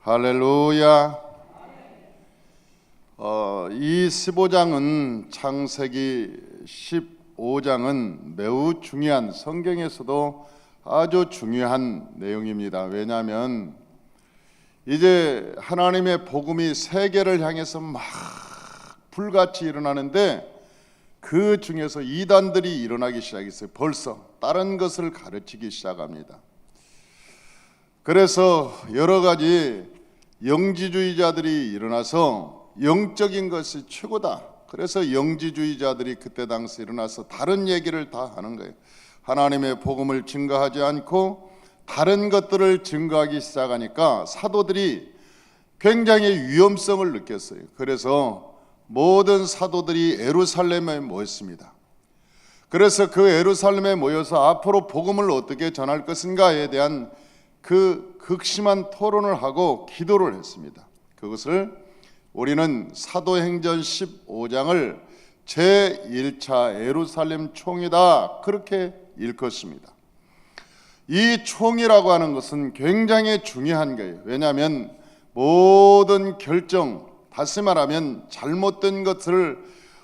할렐루야. 이 15장은 창세기 15장은 매우 중요한, 성경에서도 아주 중요한 내용입니다. 왜냐하면 이제 하나님의 복음이 세계를 향해서 막 불같이 일어나는데 그 중에서 이단들이 일어나기 시작했어요. 벌써 다른 것을 가르치기 시작합니다. 그래서 여러 가지 영지주의자들이 일어나서 영적인 것이 최고다. 그래서 영지주의자들이 그때 당시 일어나서 다른 얘기를 다 하는 거예요. 하나님의 복음을 증거하지 않고 다른 것들을 증거하기 시작하니까 사도들이 굉장히 위험성을 느꼈어요. 그래서 모든 사도들이 예루살렘에 모였습니다. 그래서 그 예루살렘에 모여서 앞으로 복음을 어떻게 전할 것인가에 대한 그 극심한 토론을 하고 기도를 했습니다. 그것을 우리는 사도행전 15장을 제1차 예루살렘 총회다 그렇게 일컫습니다. 이 총회라고 하는 것은 굉장히 중요한 거예요. 왜냐하면 모든 결정, 다시 말하면 잘못된 것을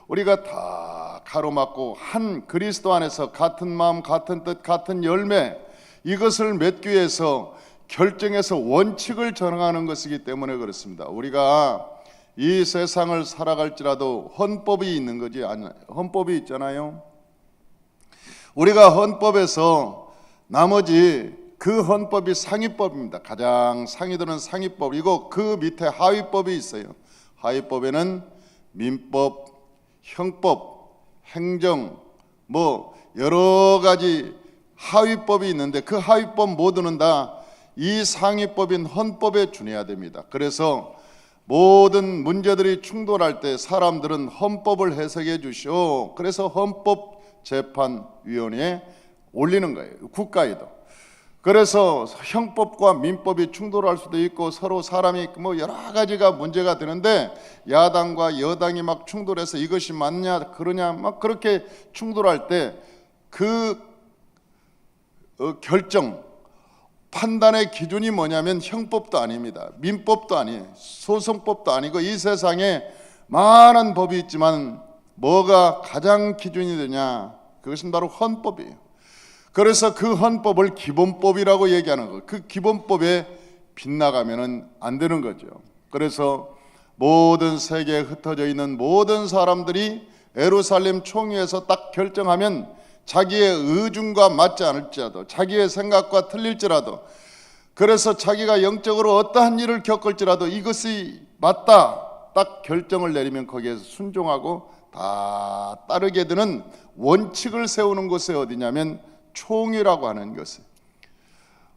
우리가 다 가로막고 한 그리스도 안에서 같은 마음, 같은 뜻, 같은 열매, 이것을 맺기 위해서 결정해서 원칙을 정하는 것이기 때문에 그렇습니다. 우리가 이 세상을 살아갈지라도 헌법이 있는 거지, 헌법이 있잖아요. 우리가 헌법에서 나머지 그 헌법이 상위법입니다. 가장 상위들은 상위법이고 그 밑에 하위법이 있어요. 하위법에는 민법, 형법, 행정, 여러 가지 하위법이 있는데 그 하위법 모두는 다 이 상위법인 헌법에 준해야 됩니다. 그래서 모든 문제들이 충돌할 때 사람들은 헌법을 해석해 주시오. 그래서 헌법재판위원회에 올리는 거예요. 국가에도. 그래서 형법과 민법이 충돌할 수도 있고 서로 사람이 여러 가지가 문제가 되는데 야당과 여당이 막 충돌해서 이것이 맞냐 그러냐 막 그렇게 충돌할 때 그 결정 판단의 기준이 뭐냐면 형법도 아닙니다. 민법도 아니에요. 소송법도 아니고 이 세상에 많은 법이 있지만 뭐가 가장 기준이 되냐? 그것은 바로 헌법이에요. 그래서 그 헌법을 기본법이라고 얘기하는 거예요. 그 기본법에 빗나가면 안 되는 거죠. 그래서 모든 세계에 흩어져 있는 모든 사람들이 예루살렘 총회에서 딱 결정하면 자기의 의중과 맞지 않을지라도 자기의 생각과 틀릴지라도 그래서 자기가 영적으로 어떠한 일을 겪을지라도 이것이 맞다 딱 결정을 내리면 거기에서 순종하고 다 따르게 되는 원칙을 세우는 곳이 어디냐면 총회라고 하는 것이,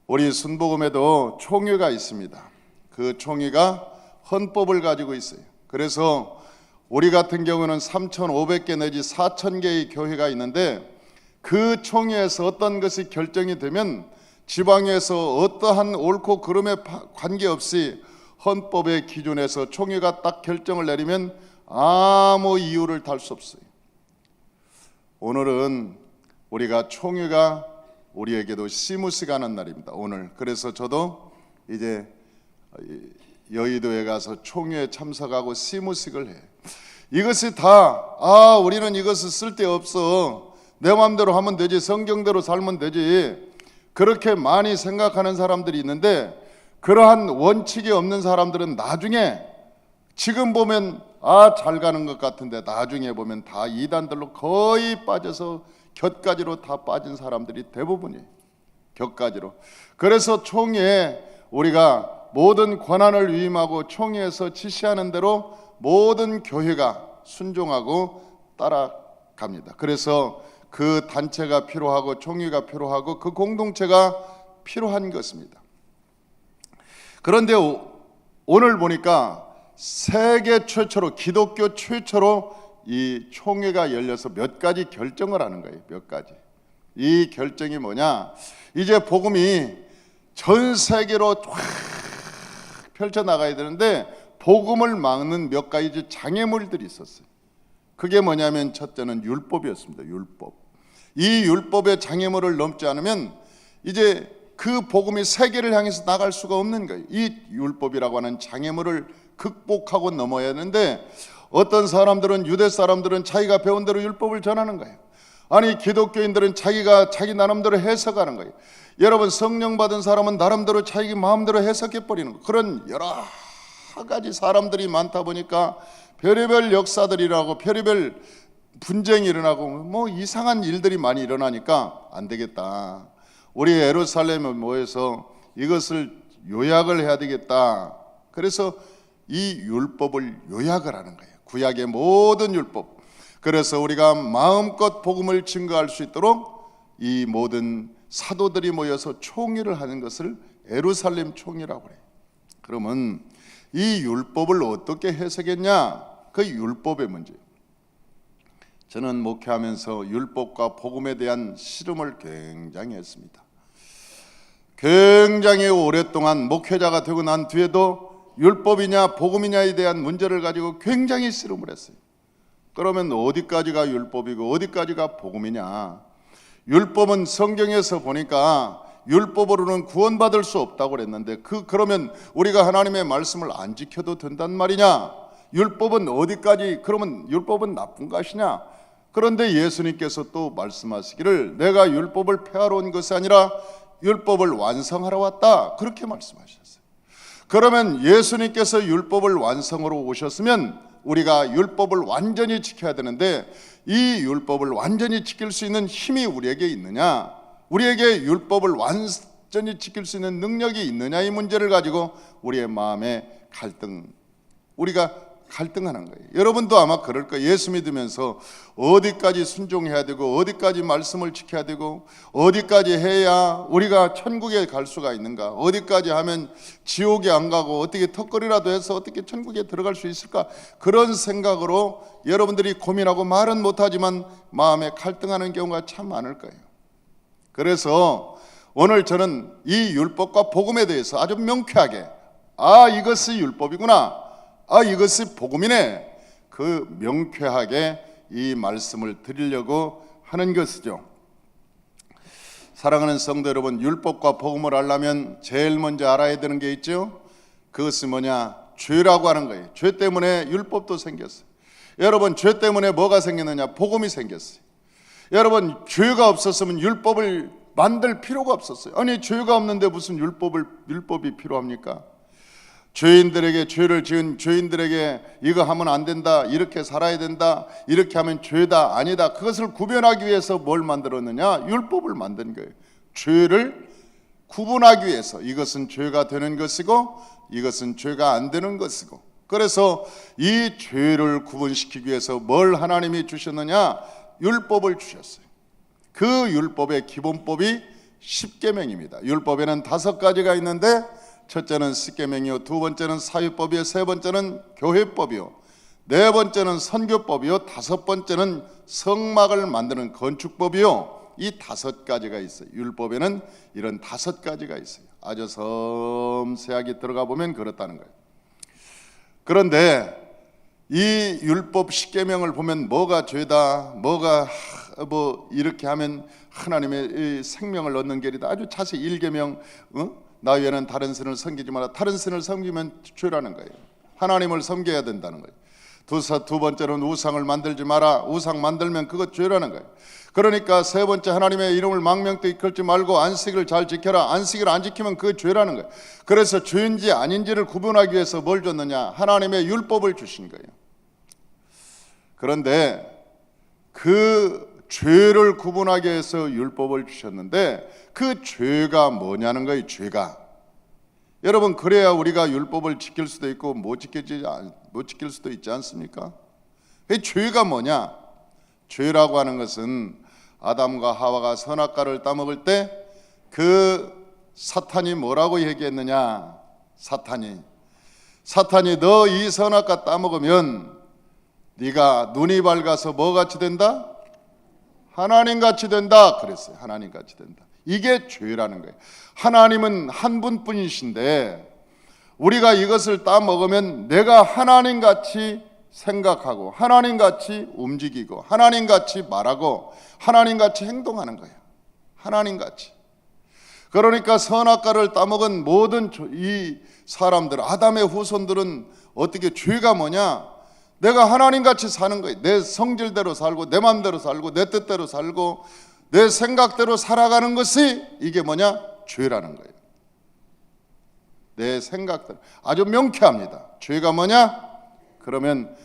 우리 순복음에도 총회가 있습니다. 그 총회가 헌법을 가지고 있어요. 그래서 우리 같은 경우는 3,500개 내지 4,000개의 교회가 있는데 그 총회에서 어떤 것이 결정이 되면 지방에서 어떠한 옳고 그름에 관계없이 헌법의 기준에서 총회가 딱 결정을 내리면 아무 이유를 달 수 없어요. 오늘은 우리가 총회가 우리에게도 시무시가 하는 날입니다. 오늘. 그래서 저도 이제 여의도에 가서 총회에 참석하고 시무식을 해. 이것이 다 우리는 이것을 쓸데없어. 내 마음대로 하면 되지. 성경대로 살면 되지. 그렇게 많이 생각하는 사람들이 있는데 그러한 원칙이 없는 사람들은 나중에 지금 보면 잘 가는 것 같은데 나중에 보면 다 이단들로 거의 빠져서 곁가지로 다 빠진 사람들이 대부분이에요. 곁가지로. 그래서 총회에 우리가 모든 권한을 위임하고 총회에서 지시하는 대로 모든 교회가 순종하고 따라갑니다. 그래서 그 단체가 필요하고 총회가 필요하고 그 공동체가 필요한 것입니다. 그런데 오늘 보니까 세계 최초로, 기독교 최초로 이 총회가 열려서 몇 가지 결정을 하는 거예요. 몇 가지. 이 결정이 뭐냐? 이제 복음이 전 세계로 쫙 펼쳐나가야 되는데 복음을 막는 몇 가지 장애물들이 있었어요. 그게 뭐냐면 첫째는 율법이었습니다. 율법. 이 율법의 장애물을 넘지 않으면 이제 그 복음이 세계를 향해서 나갈 수가 없는 거예요. 이 율법이라고 하는 장애물을 극복하고 넘어야 하는데, 어떤 사람들은, 유대 사람들은 자기가 배운 대로 율법을 전하는 거예요. 아니, 기독교인들은 자기 나름대로 해석하는 거예요. 여러분, 성령 받은 사람은 나름대로 자기 마음대로 해석해 버리는 거예요. 그런 여러 가지 사람들이 많다 보니까 별의별 역사들이라고, 별의별 분쟁이 일어나고 뭐 이상한 일들이 많이 일어나니까 안 되겠다, 우리 예루살렘에 모여서 이것을 요약을 해야 되겠다. 그래서 이 율법을 요약을 하는 거예요. 구약의 모든 율법. 그래서 우리가 마음껏 복음을 증거할 수 있도록 이 모든 사도들이 모여서 총회를 하는 것을 예루살렘 총회라고 그래요. 그러면 이 율법을 어떻게 해석했냐? 그 율법의 문제예요. 저는 목회하면서 율법과 복음에 대한 씨름을 굉장히 했습니다. 굉장히 오랫동안 목회자가 되고 난 뒤에도 율법이냐 복음이냐에 대한 문제를 가지고 굉장히 씨름을 했어요. 그러면 어디까지가 율법이고 어디까지가 복음이냐? 율법은 성경에서 보니까 율법으로는 구원받을 수 없다고 그랬는데, 그러면 우리가 하나님의 말씀을 안 지켜도 된단 말이냐? 율법은 어디까지, 그러면 율법은 나쁜 것이냐? 그런데 예수님께서 또 말씀하시기를 내가 율법을 폐하러 온 것이 아니라 율법을 완성하러 왔다, 그렇게 말씀하셨어요. 그러면 예수님께서 율법을 완성하러 오셨으면 우리가 율법을 완전히 지켜야 되는데, 이 율법을 완전히 지킬 수 있는 힘이 우리에게 있느냐, 우리에게 율법을 완전히 지킬 수 있는 능력이 있느냐, 이 문제를 가지고 우리의 마음에 우리가 갈등하는 거예요. 여러분도 아마 그럴 거예요. 예수 믿으면서 어디까지 순종해야 되고 어디까지 말씀을 지켜야 되고 어디까지 해야 우리가 천국에 갈 수가 있는가, 어디까지 하면 지옥에 안 가고 어떻게 턱걸이라도 해서 어떻게 천국에 들어갈 수 있을까, 그런 생각으로 여러분들이 고민하고 말은 못하지만 마음에 갈등하는 경우가 참 많을 거예요. 그래서 오늘 저는 이 율법과 복음에 대해서 아주 명쾌하게, 이것이 율법이구나, 이것이 복음이네, 그 명쾌하게 이 말씀을 드리려고 하는 것이죠. 사랑하는 성도 여러분, 율법과 복음을 알려면 제일 먼저 알아야 되는 게 있죠. 그것이 뭐냐? 죄라고 하는 거예요. 죄 때문에 율법도 생겼어요. 여러분, 죄 때문에 뭐가 생겼느냐? 복음이 생겼어요. 여러분, 죄가 없었으면 율법을 만들 필요가 없었어요. 아니, 죄가 없는데 무슨 율법이 필요합니까? 죄인들에게, 죄를 지은 죄인들에게 이거 하면 안 된다, 이렇게 살아야 된다, 이렇게 하면 죄다, 아니다, 그것을 구별하기 위해서 뭘 만들었느냐? 율법을 만든 거예요. 죄를 구분하기 위해서 이것은 죄가 되는 것이고 이것은 죄가 안 되는 것이고, 그래서 이 죄를 구분시키기 위해서 뭘 하나님이 주셨느냐? 율법을 주셨어요. 그 율법의 기본법이 십계명입니다. 율법에는 5가지가 있는데, 첫째는 십계명이요, 두 번째는 사유법이요, 세 번째는 교회법이요, 네 번째는 선교법이요, 다섯 번째는 성막을 만드는 건축법이요. 이 5가지가 있어요. 율법에는 이런 5가지가 있어요. 아주 섬세하게 들어가 보면 그렇다는 거예요. 그런데 이 율법 십계명을 보면 뭐가 죄다, 뭐가 이렇게 하면 하나님의 생명을 얻는 길이다, 아주 자세히 1계명, 나 외에는 다른 신을 섬기지 마라, 다른 신을 섬기면 죄라는 거예요. 하나님을 섬겨야 된다는 거예요. 두 번째는 우상을 만들지 마라, 우상 만들면 그것 죄라는 거예요. 그러니까 세 번째, 하나님의 이름을 망명되이 걸지 말고 안식일을 잘 지켜라, 안식일을 안 지키면 그게 죄라는 거예요. 그래서 죄인지 아닌지를 구분하기 위해서 뭘 줬느냐? 하나님의 율법을 주신 거예요. 그런데 그 죄를 구분하기 위해서 율법을 주셨는데, 그 죄가 뭐냐는 거예요. 죄가, 여러분, 그래야 우리가 율법을 지킬 수도 있고 못 지킬 수도 있지 않습니까? 그 죄가 뭐냐? 죄라고 하는 것은 아담과 하와가 선악과를 따먹을 때 그 사탄이 뭐라고 얘기했느냐? 사탄이 너 이 선악과 따먹으면 네가 눈이 밝아서 뭐같이 된다? 하나님같이 된다 그랬어요. 하나님같이 된다. 이게 죄라는 거예요. 하나님은 한 분뿐이신데 우리가 이것을 따먹으면 내가 하나님같이 생각하고 하나님같이 움직이고 하나님같이 말하고 하나님같이 행동하는 거예요. 하나님같이. 그러니까 선악과를 따먹은 모든 이 사람들, 아담의 후손들은 어떻게 죄가 뭐냐? 내가 하나님같이 사는 거예요. 내 성질대로 살고 내 마음대로 살고 내 뜻대로 살고 내 생각대로 살아가는 것이 이게 뭐냐? 죄라는 거예요. 내 생각대로. 아주 명쾌합니다. 죄가 뭐냐? 그러면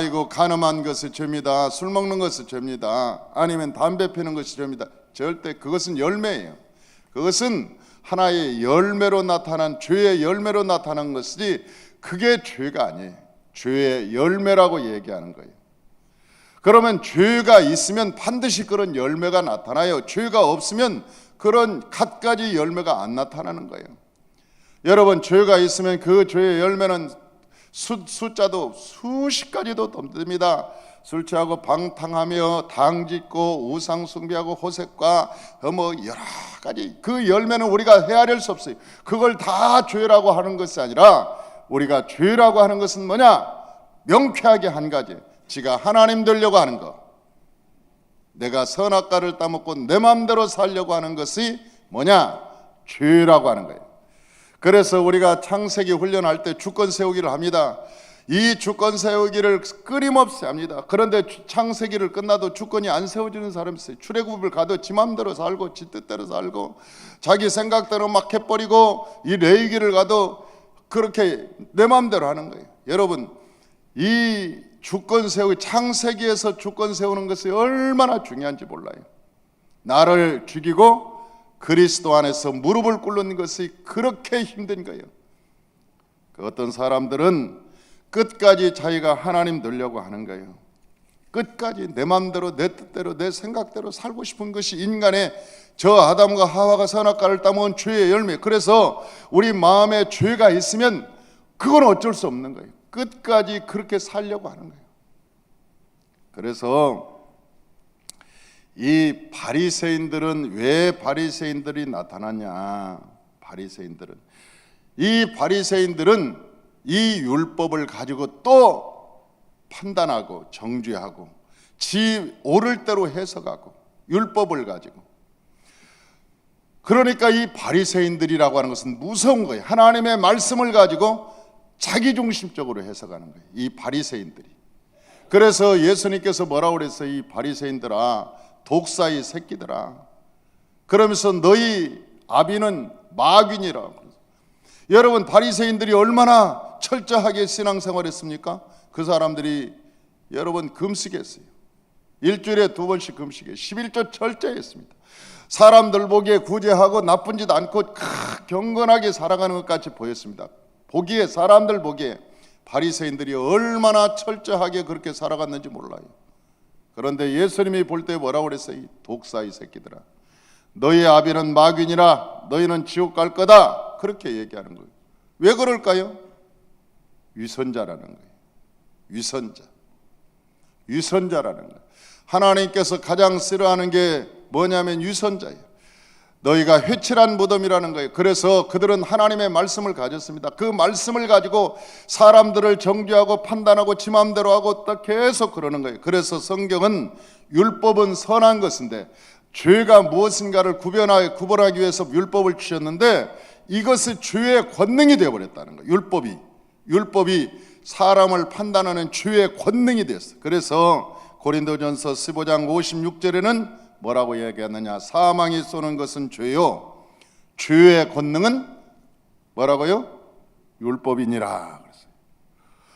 이거 간음한 것이 죄입니다. 술 먹는 것이 죄입니다. 아니면 담배 피는 것이 죄입니다. 절대 그것은 열매예요. 그것은 하나의 열매로 나타난, 죄의 열매로 나타난 것이지 그게 죄가 아니에요. 죄의 열매라고 얘기하는 거예요. 그러면 죄가 있으면 반드시 그런 열매가 나타나요. 죄가 없으면 그런 갖가지 열매가 안 나타나는 거예요. 여러분, 죄가 있으면 그 죄의 열매는 숫자도 수십 가지도 됩니다. 술 취하고 방탕하며 당짓고 우상 숭배하고 호색과 여러 가지, 그 열매는 우리가 헤아릴 수 없어요. 그걸 다 죄라고 하는 것이 아니라 우리가 죄라고 하는 것은 뭐냐? 명쾌하게 한 가지, 지가 하나님 되려고 하는 것, 내가 선악과를 따먹고 내 마음대로 살려고 하는 것이 뭐냐? 죄라고 하는 거예요. 그래서 우리가 창세기 훈련할 때 주권 세우기를 합니다. 이 주권 세우기를 끊임없이 합니다. 그런데 창세기를 끝나도 주권이 안 세워지는 사람이 있어요. 출애굽을 가도 지 마음대로 살고 지 뜻대로 살고 자기 생각대로 막 해버리고, 이 레위기를 가도 그렇게 내 마음대로 하는 거예요. 여러분, 이 주권 세우기, 창세기에서 주권 세우는 것이 얼마나 중요한지 몰라요. 나를 죽이고 그리스도 안에서 무릎을 꿇는 것이 그렇게 힘든 거예요. 어떤 사람들은 끝까지 자기가 하나님 되려고 하는 거예요. 끝까지 내 마음대로 내 뜻대로 내 생각대로 살고 싶은 것이 인간의, 저 아담과 하와가 선악과를 따먹은 죄의 열매. 그래서 우리 마음에 죄가 있으면 그건 어쩔 수 없는 거예요. 끝까지 그렇게 살려고 하는 거예요. 그래서 이 바리새인들은 왜 바리새인들이 나타났냐? 이 바리새인들은 이 율법을 가지고 또 판단하고 정죄하고 지 옳을 대로 해석하고, 율법을 가지고. 그러니까 이 바리새인들이라고 하는 것은 무서운 거예요. 하나님의 말씀을 가지고 자기중심적으로 해석하는 거예요, 이 바리새인들이. 그래서 예수님께서 뭐라고 그랬어요? 이 바리새인들아, 독사의 새끼들아, 그러면서 너희 아비는 마귀니라. 여러분, 바리새인들이 얼마나 철저하게 신앙생활했습니까? 그 사람들이 여러분 금식했어요. 일주일에 2번씩 금식해 11조 철저했습니다. 사람들 보기에 구제하고 나쁜 짓 않고 경건하게 살아가는 것 같이 보였습니다. 보기에, 사람들 보기에 바리새인들이 얼마나 철저하게 그렇게 살아갔는지 몰라요. 그런데 예수님이 볼 때 뭐라고 그랬어요? 이 독사의 새끼들아, 너희 아비는 마귀니라, 너희는 지옥 갈 거다, 그렇게 얘기하는 거예요. 왜 그럴까요? 위선자라는 거예요. 위선자라는 거예요. 하나님께서 가장 싫어하는 게 뭐냐면 위선자예요. 너희가 회칠한 무덤이라는 거예요. 그래서 그들은 하나님의 말씀을 가졌습니다. 그 말씀을 가지고 사람들을 정죄하고 판단하고 지 마음대로 하고 계속 그러는 거예요. 그래서 성경은 율법은 선한 것인데 죄가 무엇인가를 구분하기 위해서 율법을 주셨는데 이것이 죄의 권능이 되어버렸다는 거예요. 율법이 사람을 판단하는 죄의 권능이 됐어요. 그래서 고린도전서 15장 56절에는 뭐라고 얘기하느냐? 사망이 쏘는 것은 죄요, 죄의 권능은 뭐라고요? 율법이니라.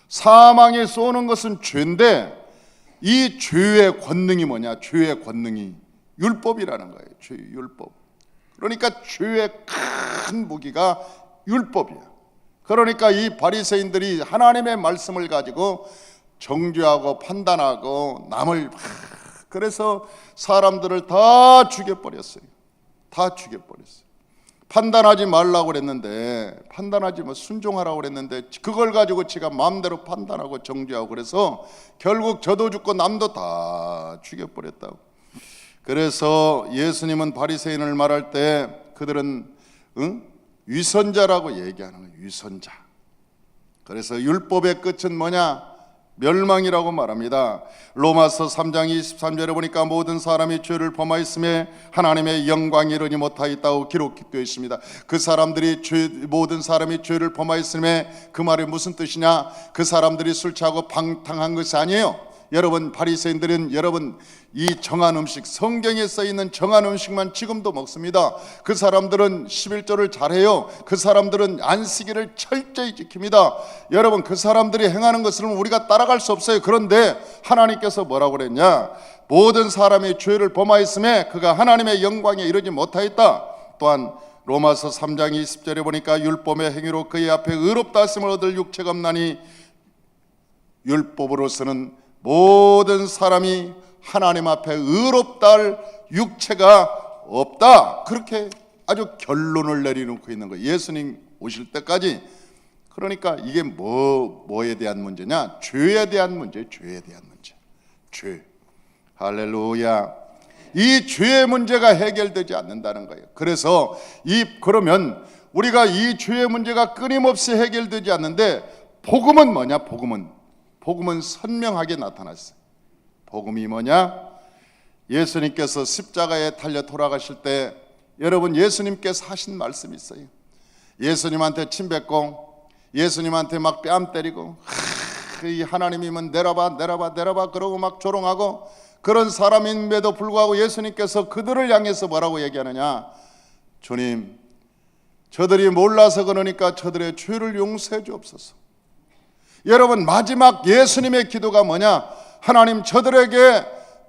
사망이 쏘는 것은 죄인데 이 죄의 권능이 뭐냐? 죄의 권능이 율법이라는 거예요. 율법. 그러니까 죄의 큰 무기가 율법이야. 그러니까 이 바리새인들이 하나님의 말씀을 가지고 정죄하고 판단하고 남을, 그래서 사람들을 다 죽여버렸어요. 판단하지 말라고 그랬는데, 순종하라고 그랬는데 그걸 가지고 지가 마음대로 판단하고 정죄하고, 그래서 결국 저도 죽고 남도 다 죽여버렸다고. 그래서 예수님은 바리새인을 말할 때 그들은 위선자라고 얘기하는 거예요. 위선자. 그래서 율법의 끝은 뭐냐? 멸망이라고 말합니다. 로마서 3장 23절에 보니까 모든 사람이 죄를 범하였음에 하나님의 영광이 이르지 못하였다고 기록되어 있습니다. 그 사람들이 모든 사람이 죄를 범하였음에 그 말이 무슨 뜻이냐? 그 사람들이 술 취하고 방탕한 것이 아니에요. 여러분, 바리새인들은 여러분 이 정한 음식, 성경에 써 있는 정한 음식만 지금도 먹습니다. 그 사람들은 11조를 잘해요. 그 사람들은 안식일을 철저히 지킵니다. 여러분, 그 사람들이 행하는 것을 우리가 따라갈 수 없어요. 그런데 하나님께서 뭐라고 그랬냐? 모든 사람이 죄를 범하였음에 그가 하나님의 영광에 이르지 못하였다. 또한 로마서 3장 20절에 보니까 율법의 행위로 그의 앞에 의롭다 하심을 얻을 육체가 없나니 율법으로서는 모든 사람이 하나님 앞에 의롭다 할 육체가 없다. 그렇게 아주 결론을 내려놓고 있는 거예요. 예수님 오실 때까지. 그러니까 이게 뭐에 대한 문제냐? 죄에 대한 문제, 죄에 대한 문제. 죄. 할렐루야. 이 죄의 문제가 해결되지 않는다는 거예요. 그래서 그러면 우리가 이 죄의 문제가 끊임없이 해결되지 않는데 복음은 뭐냐? 복음은 선명하게 나타났어요. 복음이 뭐냐? 예수님께서 십자가에 달려 돌아가실 때 여러분, 예수님께서 하신 말씀이 있어요. 예수님한테 침 뱉고 예수님한테 막 뺨 때리고 이 하나님이면 내려봐 그러고 막 조롱하고 그런 사람임에도 불구하고 예수님께서 그들을 향해서 뭐라고 얘기하느냐? 주님, 저들이 몰라서 그러니까 저들의 죄를 용서해 주옵소서. 여러분, 마지막 예수님의 기도가 뭐냐? 하나님, 저들에게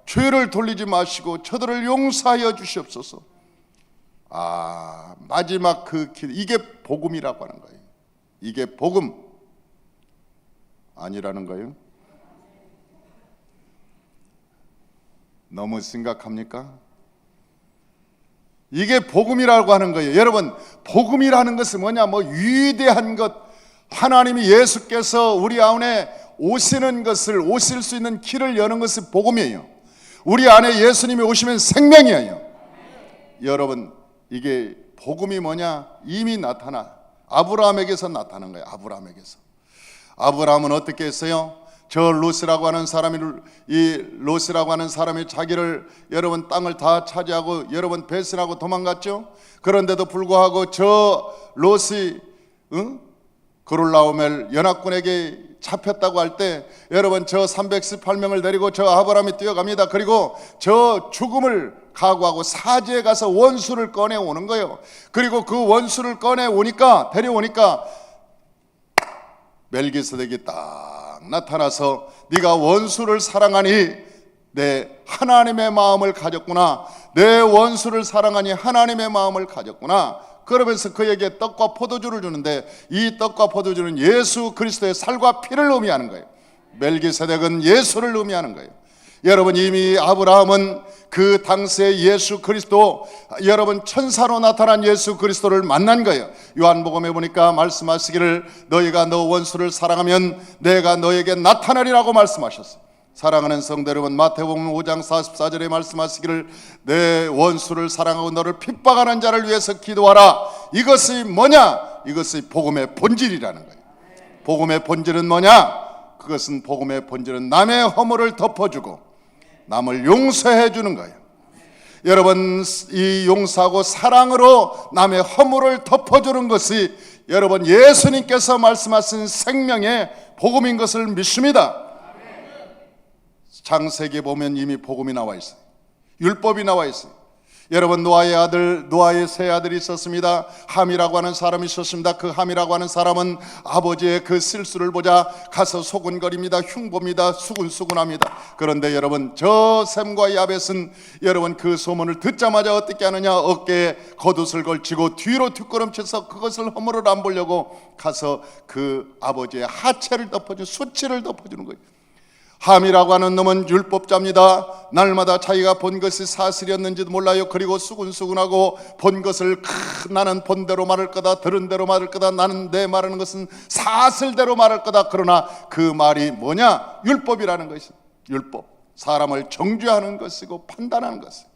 죄를 돌리지 마시고 저들을 용서하여 주시옵소서. 마지막 그 기도, 이게 복음이라고 하는 거예요. 이게 복음 아니라는 거예요. 너무 심각합니까? 이게 복음이라고 하는 거예요. 여러분, 복음이라는 것은 뭐냐? 위대한 것, 하나님이 예수께서 우리 안에 오실 수 있는 길을 여는 것이 복음이에요. 우리 안에 예수님이 오시면 생명이에요. 여러분, 이게 복음이 뭐냐? 이미 아브라함에게서 나타난 거예요. 아브라함은 어떻게 했어요? 저 롯이라고 하는 사람이 자기를 여러분 땅을 다 차지하고 여러분 배신하고 도망갔죠. 그런데도 불구하고 저 롯이 그롤라오멜 연합군에게 잡혔다고 할 때 여러분 저 318명을 데리고 저 아브라함이 뛰어갑니다. 그리고 저 죽음을 각오하고 사지에 가서 원수를 꺼내오는 거예요. 그리고 그 원수를 데려오니까 멜기세덱이 딱 나타나서 네가 원수를 사랑하니 내 하나님의 마음을 가졌구나. 내 원수를 사랑하니 하나님의 마음을 가졌구나. 그러면서 그에게 떡과 포도주를 주는데 이 떡과 포도주는 예수 그리스도의 살과 피를 의미하는 거예요. 멜기세덱은 예수를 의미하는 거예요. 여러분, 이미 아브라함은 그 당시의 예수 그리스도, 여러분 천사로 나타난 예수 그리스도를 만난 거예요. 요한복음에 보니까 말씀하시기를 너희가 너 원수를 사랑하면 내가 너에게 나타나리라고 말씀하셨어요. 사랑하는 성도 여러분, 마태복음 5장 44절에 말씀하시기를 내 원수를 사랑하고 너를 핍박하는 자를 위해서 기도하라. 이것이 뭐냐? 이것이 복음의 본질이라는 거예요. 복음의 본질은 뭐냐? 그것은 복음의 본질은 남의 허물을 덮어주고 남을 용서해 주는 거예요. 여러분, 이 용서하고 사랑으로 남의 허물을 덮어주는 것이 여러분 예수님께서 말씀하신 생명의 복음인 것을 믿습니다. 창세기에 보면 이미 복음이 나와 있어요. 율법이 나와 있어요. 여러분, 노아의 세 아들이 있었습니다. 함이라고 하는 사람이 있었습니다. 그 함이라고 하는 사람은 아버지의 그 실수를 보자 가서 소곤거립니다. 흉봅니다. 수군수군합니다. 그런데 여러분, 저 셈과 야벳은 여러분 그 소문을 듣자마자 어떻게 하느냐? 어깨에 겉옷을 걸치고 뒤로 뒷걸음쳐서 그것을 허물을 안 보려고 가서 그 아버지의 하체를 수치를 덮어주는 거예요. 함이라고 하는 놈은 율법자입니다. 날마다 자기가 본 것이 사실이었는지도 몰라요. 그리고 수군수군하고 본 것을 나는 본 대로 말할 거다, 들은 대로 말할 거다, 나는 내 말하는 것은 사실대로 말할 거다. 그러나 그 말이 뭐냐? 율법이라는 것이 율법, 사람을 정죄하는 것이고 판단하는 것이고,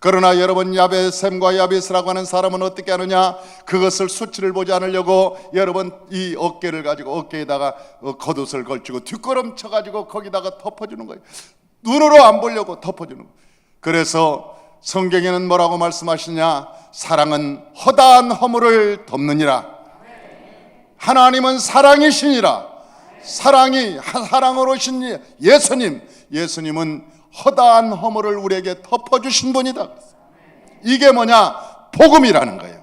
그러나 여러분, 야벳셈과 야벳이라고 하는 사람은 어떻게 하느냐? 그것을 수치를 보지 않으려고 여러분 이 어깨를 가지고 어깨에다가 겉옷을 걸치고 뒷걸음 쳐가지고 거기다가 덮어주는 거예요. 눈으로 안 보려고 덮어주는 거예요. 그래서 성경에는 뭐라고 말씀하시냐? 사랑은 허다한 허물을 덮느니라. 하나님은 사랑이시니라. 사랑으로 오신 예수님은 허다한 허물을 우리에게 덮어주신 분이다. 이게 뭐냐? 복음이라는 거예요.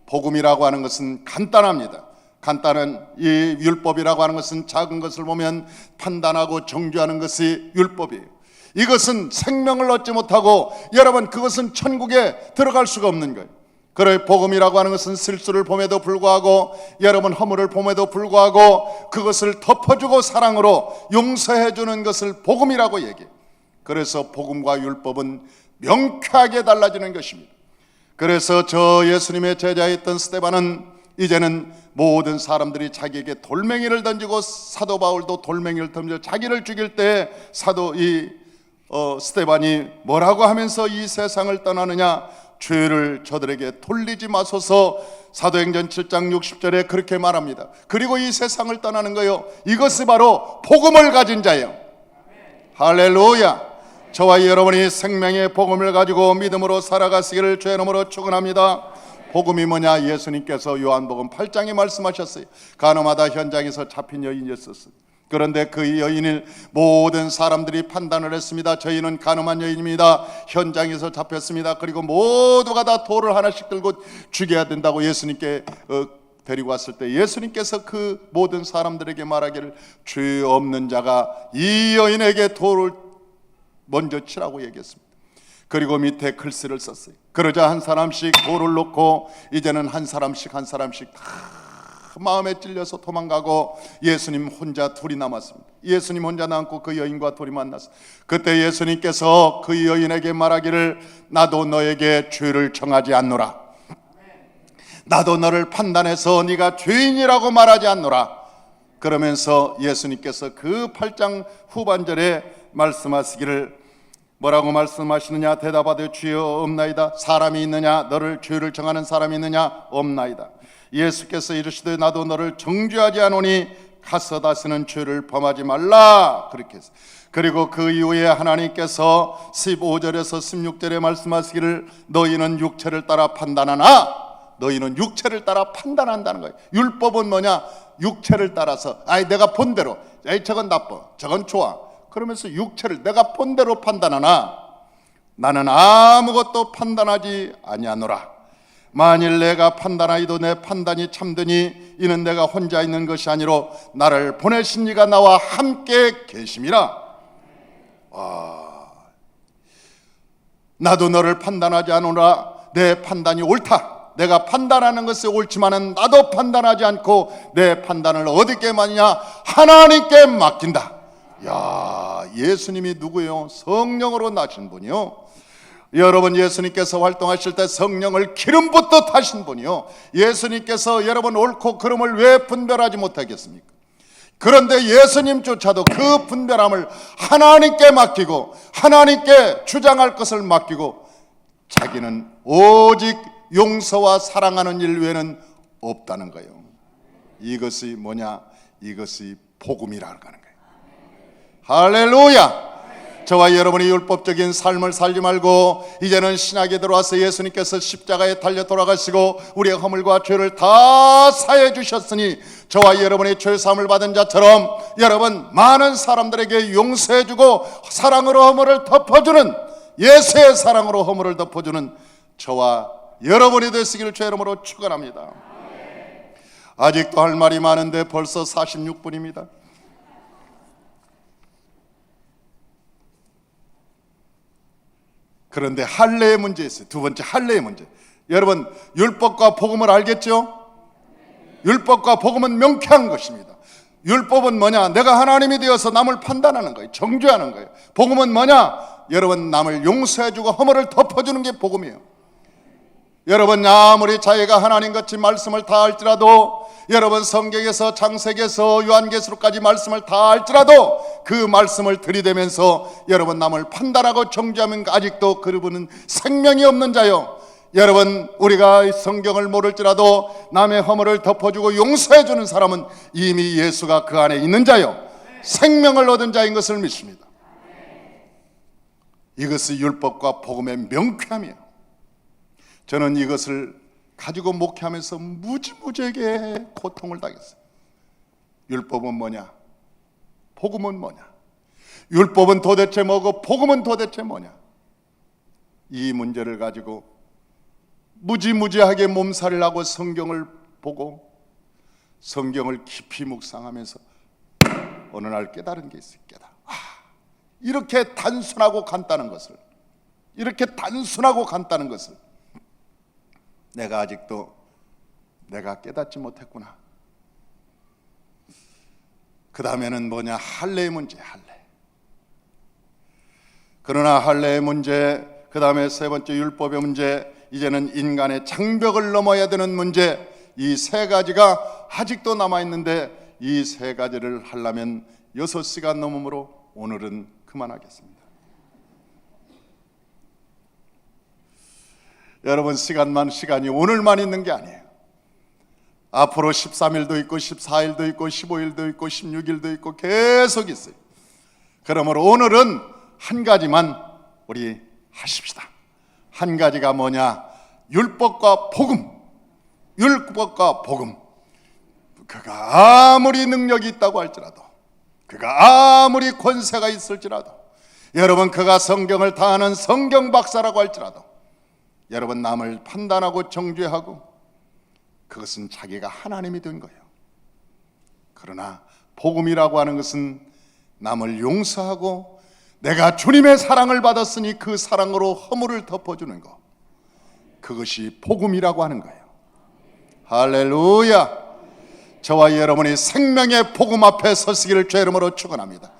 복음이라고 하는 것은 간단합니다. 간단한 이 율법이라고 하는 것은 작은 것을 보면 판단하고 정죄하는 것이 율법이에요. 이것은 생명을 얻지 못하고 여러분, 그것은 천국에 들어갈 수가 없는 거예요. 그래, 복음이라고 하는 것은 실수를 봄에도 불구하고 여러분 허물을 봄에도 불구하고 그것을 덮어주고 사랑으로 용서해 주는 것을 복음이라고 얘기해요. 그래서 복음과 율법은 명쾌하게 달라지는 것입니다. 그래서 저 예수님의 제자였던 스데반은 이제는 모든 사람들이 자기에게 돌멩이를 던지고, 사도 바울도 돌멩이를 던져 자기를 죽일 때 스데반이 뭐라고 하면서 이 세상을 떠나느냐? 죄를 저들에게 돌리지 마소서. 사도행전 7장 60절에 그렇게 말합니다. 그리고 이 세상을 떠나는 거요, 이것이 바로 복음을 가진 자예요. 할렐루야. 저와 여러분이 생명의 복음을 가지고 믿음으로 살아가시기를 주의 이름으로 축원합니다. 복음이 뭐냐? 예수님께서 요한복음 8장에 말씀하셨어요. 가늠하다 현장에서 잡힌 여인이었었어요. 그런데 그 여인을 모든 사람들이 판단을 했습니다. 저희는 가늠한 여인입니다. 현장에서 잡혔습니다. 그리고 모두가 다 돌을 하나씩 들고 죽여야 된다고 예수님께 데리고 왔을 때 예수님께서 그 모든 사람들에게 말하기를, 죄 없는 자가 이 여인에게 돌을 먼저 치라고 얘기했습니다. 그리고 밑에 글씨를 썼어요. 그러자 한 사람씩 돌을 놓고 이제는 한 사람씩 다 마음에 찔려서 도망가고 예수님 혼자 둘이 남았습니다. 예수님 혼자 남고 그 여인과 둘이 만났어요. 그때 예수님께서 그 여인에게 말하기를, 나도 너에게 죄를 정하지 않노라. 나도 너를 판단해서 네가 죄인이라고 말하지 않노라. 그러면서 예수님께서 그 8장 후반절에 말씀하시기를, 뭐라고 말씀하시느냐? 대답하되 주여 없나이다. 사람이 있느냐? 너를 죄를 정하는 사람이 있느냐? 없나이다. 예수께서 이르시되 나도 너를 정죄하지 않으니 가서 다시는 죄를 범하지 말라. 그렇게 했어요. 그리고 그 이후에 하나님께서 15절에서 16절에 말씀하시기를, 너희는 육체를 따라 판단하나. 너희는 육체를 따라 판단한다는 거예요. 율법은 뭐냐? 육체를 따라서 내가 본 대로, 저건 나빠, 저건 좋아, 그러면서 육체를 내가 본 대로 판단하나 나는 아무것도 판단하지 아니하노라. 만일 내가 판단하여도 내 판단이 참되니 이는 내가 혼자 있는 것이 아니로 나를 보내신 이가 나와 함께 계심이라. 나도 너를 판단하지 않으라. 내 판단이 옳다. 내가 판단하는 것이 옳지만은 나도 판단하지 않고 내 판단을 어디께 맡냐? 하나님께 맡긴다. 예수님이 누구요? 성령으로 나신 분이요. 여러분, 예수님께서 활동하실 때 성령을 기름 붓듯 하신 분이요. 예수님께서 여러분 옳고 그름을 왜 분별하지 못하겠습니까? 그런데 예수님조차도 그 분별함을 하나님께 맡기고 하나님께 주장할 것을 맡기고 자기는 오직 용서와 사랑하는 일 외에는 없다는 거예요. 이것이 뭐냐? 이것이 복음이라는 거예요. 할렐루야. 저와 여러분이 율법적인 삶을 살지 말고 이제는 신학에 들어와서 예수님께서 십자가에 달려 돌아가시고 우리의 허물과 죄를 다 사해 주셨으니 저와 여러분이 죄사함을 받은 자처럼 여러분 많은 사람들에게 용서해 주고 사랑으로 허물을 덮어주는, 예수의 사랑으로 허물을 덮어주는 저와 여러분이 되시기를 주의 이름으로 축원합니다. 아직도 할 말이 많은데 벌써 46분입니다. 그런데 할례의 문제 있어요. 두 번째, 할례의 문제. 여러분, 율법과 복음을 알겠죠? 율법과 복음은 명쾌한 것입니다. 율법은 뭐냐? 내가 하나님이 되어서 남을 판단하는 거예요. 정죄하는 거예요. 복음은 뭐냐? 여러분, 남을 용서해주고 허물을 덮어주는 게 복음이에요. 여러분 아무리 자기가 하나님같이 말씀을 다 할지라도, 여러분 성경에서 창세기에서 요한계시록까지 말씀을 다 할지라도 그 말씀을 들이대면서 여러분 남을 판단하고 정죄하면 아직도 그분은 생명이 없는 자요. 여러분 우리가 성경을 모를지라도 남의 허물을 덮어주고 용서해주는 사람은 이미 예수가 그 안에 있는 자요, 생명을 얻은 자인 것을 믿습니다. 이것이 율법과 복음의 명쾌함이에요. 저는 이것을 가지고 목회하면서 무지무지하게 고통을 당했어요. 율법은 뭐냐? 복음은 뭐냐? 율법은 도대체 뭐고 복음은 도대체 뭐냐? 이 문제를 가지고 무지무지하게 몸살을 하고 성경을 보고 성경을 깊이 묵상하면서 어느 날 깨달은 게 있어요. 이렇게 단순하고 간단한 것을, 이렇게 단순하고 간단한 것을 내가 아직도 내가 깨닫지 못했구나. 그 다음에는 뭐냐? 할례의 문제, 할례. 그러나 할례의 문제, 그 다음에 세 번째 율법의 문제, 이제는 인간의 장벽을 넘어야 되는 문제, 이 세 가지가 아직도 남아있는데 이 세 가지를 하려면 6시간 넘으므로 오늘은 그만하겠습니다. 여러분 시간이 오늘만 있는 게 아니에요. 앞으로 13일도 있고 14일도 있고 15일도 있고 16일도 있고 계속 있어요. 그러므로 오늘은 한 가지만 우리 하십시다. 한 가지가 뭐냐? 율법과 복음. 율법과 복음. 그가 아무리 능력이 있다고 할지라도, 그가 아무리 권세가 있을지라도, 여러분 그가 성경을 다 아는 성경 박사라고 할지라도, 여러분 남을 판단하고 정죄하고 그것은 자기가 하나님이 된 거예요. 그러나 복음이라고 하는 것은 남을 용서하고 내가 주님의 사랑을 받았으니 그 사랑으로 허물을 덮어주는 것, 그것이 복음이라고 하는 거예요. 할렐루야. 저와 여러분이 생명의 복음 앞에 서시기를 주의 이름으로 축원합니다.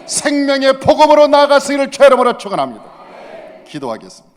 생명의 복음으로 나아가시기를 주의 이름으로 축원합니다. 기도하겠습니다.